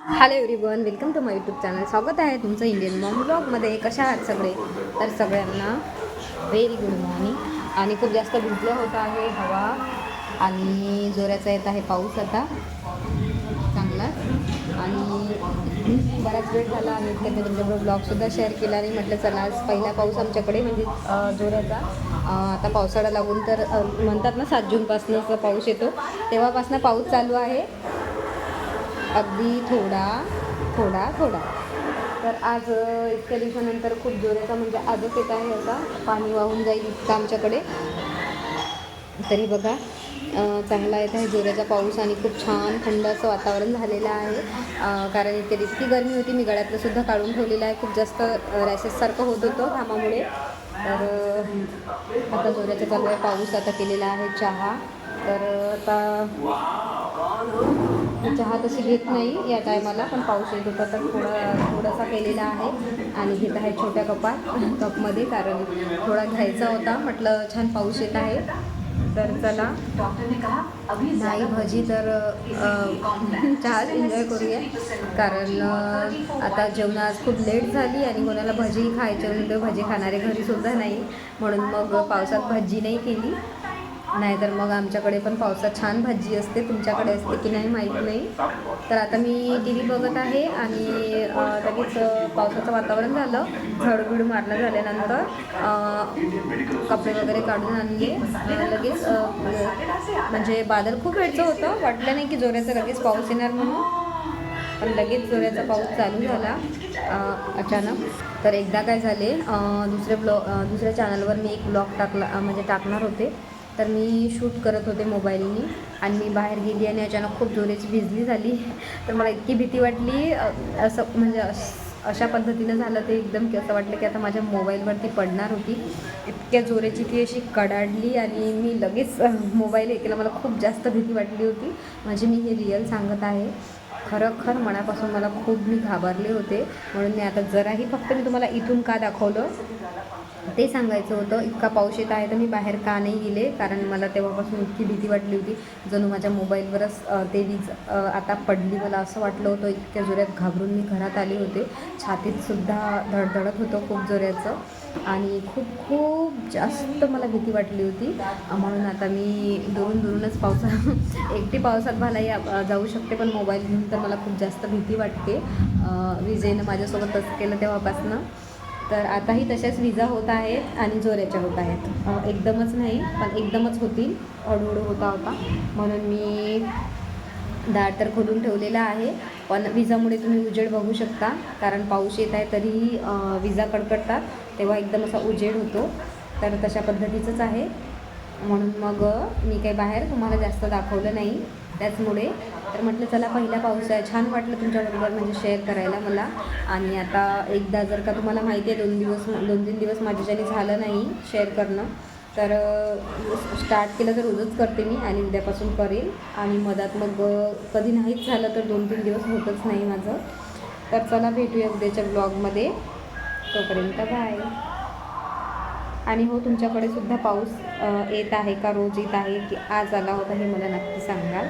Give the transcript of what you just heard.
Hello everyone, welcome to my YouTube channel. स्वागत आहे तुमचं इंडियन मॉम ब्लॉगमध्ये. कशा आहात सगळे? तर सगळ्यांना व्हेरी गुड मॉर्निंग. आणि खूप जास्त भिजलं होतं आहे हवा आणि जोराचा येत आहे पाऊस आता चांगला. आणि बराच वेळ झाला आणि इतक्या तुमच्याबरोबर ब्लॉगसुद्धा शेअर केला नाही. म्हटलं चला आज पहिला पाऊस आमच्याकडे म्हणजे जोराचा. आता पावसाळा लागून तर म्हणतात ना 7 जूनपासूनच पाऊस येतो, तेव्हापासून पाऊस चालू आहे. अगदी थोडा थोडा थोडा. तर आज इतक्या दिवसानंतर खूप जोराचा म्हणजे आजच येत आहे, असा पाणी वाहून जाईल इतका आमच्याकडे. तरी बघा चांगला येत आहे जोराचा पाऊस आणि खूप छान थंड असं वातावरण झालेलं आहे. कारण इतकी गरमी होती, मी गळ्यातलं सुद्धा काढून ठेवलेलं आहे. खूप जास्त रॅशेससारखं होत होतं घामामुळे. तर आता जोराचा चालू आहे पाऊस. आता केलेला आहे चहा. तर आता चहा तशी घेत नाही या टायमाला, पण पाऊस येत होता तर थोडासा केलेला आहे आणि घेत आहे छोट्या कपमध्ये, कारण थोडा घ्यायचा होता. म्हटलं छान पाऊस येत आहे तर चला नाही भजी तर चहाच एन्जॉय करूया. कारण आता जेवण आज खूप लेट झाली आणि कोणाला भजी खायचे म्हणजे भजी खाणारे घरीसुद्धा नाही, म्हणून मग पावसात भजी नाही केली. नाहीतर मग आमच्याकडे पण पावसात छान भजी असते. तुमच्याकडे असते की नाही माहीत नाही. तर आता मी टी व्ही बघत आहे आणि लगेच पावसाचं वातावरण झालं. झडबिड मारणं झाल्यानंतर कपडे वगैरे काढून आणले लगेच. म्हणजे बादल खूप वेळचं होतं, वाटलं नाही की जोराचा लगेच पाऊस येणार म्हणून, पण लगेच जोराचा पाऊस चालू झाला अचानक. तर एकदा काय झाले, दुसऱ्या चॅनलवर मी एक ब्लॉग म्हणजे टाकणार होते. तर मी शूट करत होते मोबाईलनी आणि मी बाहेर गेली आणि अचानक खूप जोराची भिजली झाली. तर मला इतकी भीती वाटली, असं म्हणजे अशा पद्धतीनं झालं ते एकदम की असं वाटलं की आता माझ्या मोबाईलवरती पडणार होती. इतक्या जोराची ती अशी कडाडली आणि मी लगेच मोबाईल हे केला. मला खूप जास्त भीती वाटली होती. म्हणजे मी हे रिअल सांगत आहे, खरं मनापासून मला खूप मी घाबरले होते. म्हणून मी आता जराही फक्त मी तुम्हाला इथून का दाखवलं ते सांगायचं होतं. इतका पाऊस येत आहे तर मी बाहेर का नाही गेले, कारण मला तेव्हापासून इतकी भीती वाटली होती जणू माझ्या मोबाईलवरच ते वीज आता पडली. मला असं वाटलं होतं. इतक्या जोरात घाबरून मी घरात आले होते. छातीतसुद्धा धडधडत होतं खूप जोराचं आणि खूप जास्त मला भीती वाटली होती. म्हणून आता मी दुरूनच एकटी पावसात भलाही जाऊ शकते, पण मोबाईल घेऊन तर मला खूप जास्त भीती वाटते. विजेनं माझ्यासोबत तसं केलं तेव्हापासनं. तर आताही तशाच विजा होत आहेत आणि जोराच्या होत आहेत. एकदमच नाही, पण एकदमच होतील, हळूहळू होता. म्हणून मी दार तर खोलून ठेवलेला आहे, पण विजामुळे तुम्ही उजेड बघू शकता. कारण पाऊस येत आहे तरीही विजा कडकडतात, तेव्हा एकदम असा उजेड होतो. तर तशा पद्धतीचंच आहे. म्हणून मग मी काही बाहेर तुम्हाला जास्त दाखवलं नाही त्याचमुळे. तर म्हटलं चला पहिला पाऊस आहे, छान वाटलं तुमच्याबरोबर म्हणजे शेअर करायला मला. आणि आता एकदा जर का तुम्हाला माहिती आहे 2-3 दिवस माझ्याच्याने झालं नाही शेअर करणं, तर स्टार्ट केलं तर रोजच करते मी आणि उद्यापासून करेल. आणि मधात मग कधी नाहीच झालं तर 2-3 दिवस होतच नाही माझं. तर चला भेटूया उद्याच्या ब्लॉगमध्ये. तोपर्यंत बाय. आणि हो, तुमच्याकडे सुद्धा पाऊस येत आहे का? रोज येत आहे की आज आला होता हे मला नक्की सांगा.